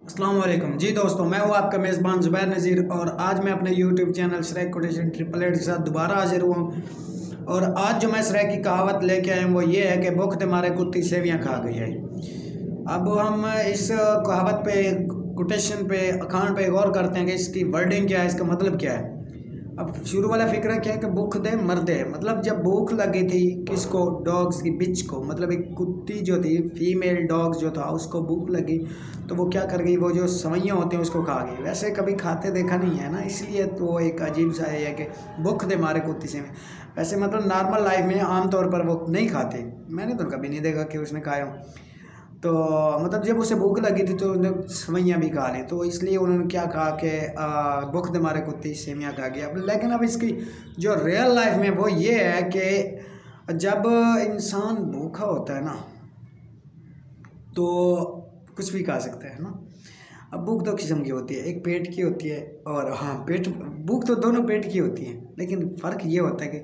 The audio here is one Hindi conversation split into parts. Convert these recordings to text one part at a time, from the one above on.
अस्सलाम वालेकुम जी दोस्तों, मैं हूँ आपका मेज़बान ज़ुबैर नज़ीर और आज मैं अपने यूट्यूब चैनल श्रेक कोटेशन 888 के साथ दोबारा हाजिर हुआ हूँ। और आज जो मैं श्रेक की कहावत लेके आए वो ये है कि भूख दे मारे कुत्ती सेवियाँ खा गई है। अब हम इस कहावत पे, कोटेशन पे, अखान पे गौर करते हैं कि इसकी वर्डिंग क्या है, इसका मतलब क्या है। अब शुरू वाला फिक्र क्या है कि भूख दे मर दे, मतलब जब भूख लगी थी किसको, डॉग्स की बिच को, मतलब एक कुत्ती जो थी, फीमेल डॉग्स जो था, उसको भूख लगी तो वो क्या कर गई, वो जो सवैयाँ होती हैं उसको खा गई। वैसे कभी खाते देखा नहीं है ना, इसलिए तो एक अजीब सा है कि भूख दे मारे कुत्ती से। वैसे मतलब नॉर्मल लाइफ में आम तौर पर वो नहीं खाते, मैंने तो कभी नहीं देखा कि उसने खाया हो। तो मतलब जब उसे भूख लगी थी तो उन्होंने सवैयाँ भी खा ली, तो इसलिए उन्होंने क्या कहा कि भूख दे मारे कुत्ती सेवियाँ खा गई। अब लेकिन अब इसकी जो रियल लाइफ में वो ये है कि जब इंसान भूखा होता है ना तो कुछ भी खा सकता है ना। अब भूख दो किस्म की होती है, एक पेट की होती है और हाँ, भूख तो दोनों पेट की होती है, लेकिन फ़र्क ये होता है कि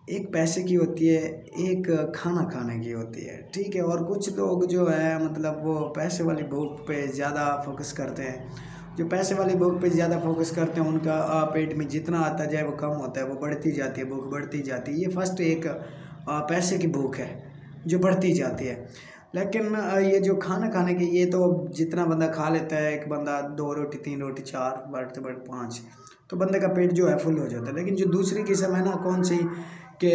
एक पैसे की होती है, एक खाना खाने की होती है, ठीक है। और कुछ लोग जो है मतलब वो पैसे वाली भूख पे ज़्यादा फोकस करते हैं। जो पैसे वाली भूख पे ज़्यादा फोकस करते हैं उनका पेट में जितना आता जाए वो कम होता है, वो बढ़ती जाती है, भूख बढ़ती जाती है। ये फर्स्ट एक पैसे की भूख है जो बढ़ती जाती है। लेकिन ये जो खाना खाने की, ये तो जितना बंदा खा लेता है, एक बंदा 2 रोटी 3 रोटी 4 बढ़ते बढ़ते 5, तो बंदे का पेट जो है फुल हो जाता है। लेकिन जो दूसरी किस्म है ना, कौन सी कि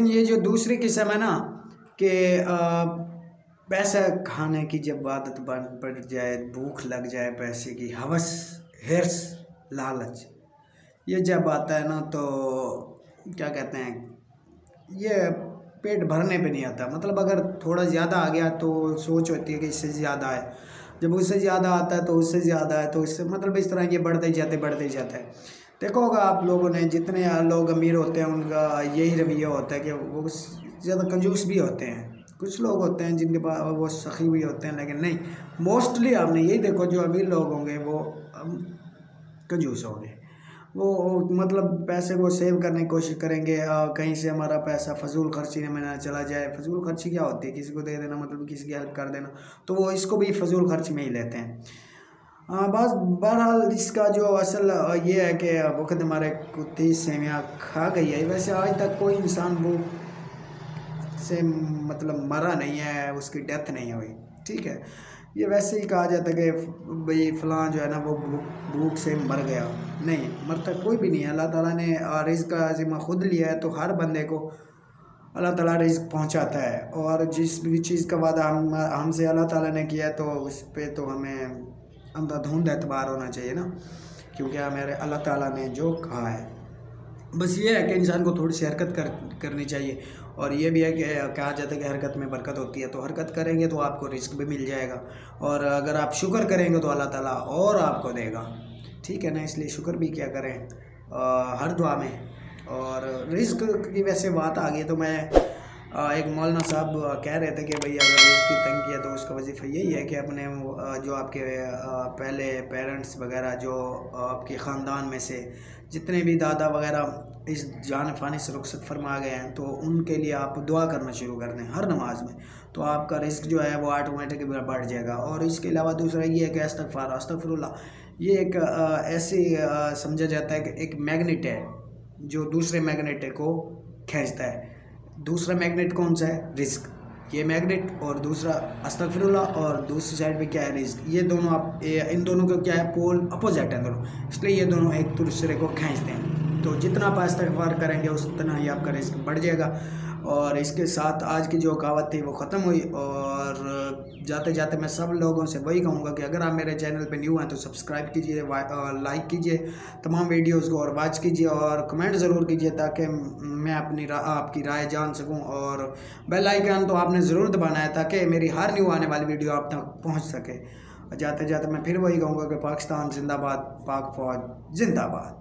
ये जो दूसरी किस्म है ना कि पैसा खाने की जब आदत बन पड़ जाए, भूख लग जाए, पैसे की हवस, हिर्स, लालच, ये जब आता है ना तो क्या कहते हैं, ये पेट भरने पे नहीं आता। मतलब अगर थोड़ा ज़्यादा आ गया तो सोच होती है कि इससे ज़्यादा है, जब उससे ज़्यादा आता है तो उससे ज़्यादा है, तो इससे मतलब इस तरह ये बढ़ते ही जाते हैं। देखो होगा आप लोगों ने, जितने लोग अमीर होते हैं उनका यही रवैया होता है कि वो ज़्यादा कंजूस भी होते हैं। कुछ लोग होते हैं जिनके पास वो सखी भी होते हैं, लेकिन नहीं, मोस्टली आपने यही देखो जो अमीर लोग होंगे वो कंजूस होंगे। वो मतलब पैसे को सेव करने की कोशिश करेंगे, कहीं से हमारा पैसा फजूल खर्ची में ना चला जाए। फजूल खर्ची क्या होती है, किसी को दे देना, मतलब किसी की हेल्प कर देना, तो वो इसको भी फजूल खर्च में ही लेते हैं। बस बहरहाल इसका जो असल ये है कि भूख दे मारे कुत्ती सेवियाँ खा गई है। वैसे आज तक कोई इंसान भूख से मतलब मरा नहीं है, उसकी डेथ नहीं हुई, ठीक है। ये वैसे ही कहा जाता है कि भाई फ़लाँ जो है ना वो भूख से मर गया, नहीं मरता कोई भी नहीं है। अल्लाह ताला ने रिज़्क़ का ज़िम्मा खुद लिया है, तो हर बंदे को अल्लाह ताला रिज़्क़ पहुंचाता है। और जिस भी चीज़ का वादा हमसे अल्लाह ताला ने किया है तो उस पर तो हमें अंधाधुंध एतबार होना चाहिए ना, क्योंकि हमारे अल्लाह ताला ने जो कहा है। बस ये है कि इंसान को थोड़ी सी हरकत करनी चाहिए। और ये भी है कि कहा जाता है कि हरकत में बरकत होती है, तो हरकत करेंगे तो आपको रिस्क भी मिल जाएगा। और अगर आप शुक्र करेंगे तो अल्लाह ताला और आपको देगा, ठीक है ना। इसलिए शुक्र भी क्या करें हर दुआ में। और रिस्क की वैसे बात आ गई तो मैं एक मौलाना साहब कह रहे थे कि भाई अगर रिस्क की तंगी है तो उसका वजीफ़ा यही है कि अपने जो आपके पहले पेरेंट्स वगैरह, जो आपके ख़ानदान में से जितने भी दादा वगैरह इस जान फ़ानी से रुखसत फरमा गए हैं, तो उनके लिए आप दुआ करना शुरू कर दें हर नमाज में, तो आपका रिस्क जो है वो ऑटोमेटिक बढ़ जाएगा। और इसके अलावा दूसरा ये है कि अस्तगफिरुल्लाह, ये एक ऐसे समझा जाता है कि एक मैग्नेट है जो दूसरे मैग्नेट को खींचता है। दूसरा मैग्नेट कौन सा है, रिस्क, ये मैग्नेट, और दूसरा अस्तगफिरुल्लाह, और दूसरी साइड पे क्या है, रिस्क। ये दोनों इन दोनों का क्या है, पोल अपोजिट है दोनों, इसलिए ये दोनों एक दूसरे को खींचते हैं। तो जितना आप इस्तिग़फ़ार करेंगे उतना ही आपका रिस्क बढ़ जाएगा। और इसके साथ आज की जो कहावत थी वो ख़त्म हुई। और जाते जाते मैं सब लोगों से वही कहूँगा कि अगर आप मेरे चैनल पे न्यू हैं तो सब्सक्राइब कीजिए, लाइक कीजिए तमाम वीडियोस को, और वॉच कीजिए, और कमेंट ज़रूर कीजिए ताकि मैं आपकी राय जान सकूं। और बेल आइकन तो आपने ज़रूर दबाना है ताकि मेरी हर न्यू आने वाली वीडियो आप तक पहुँच सके। जाते जाते मैं फिर वही कहूँगा कि पाकिस्तान जिंदाबाद, पाक फ़ौज जिंदाबाद।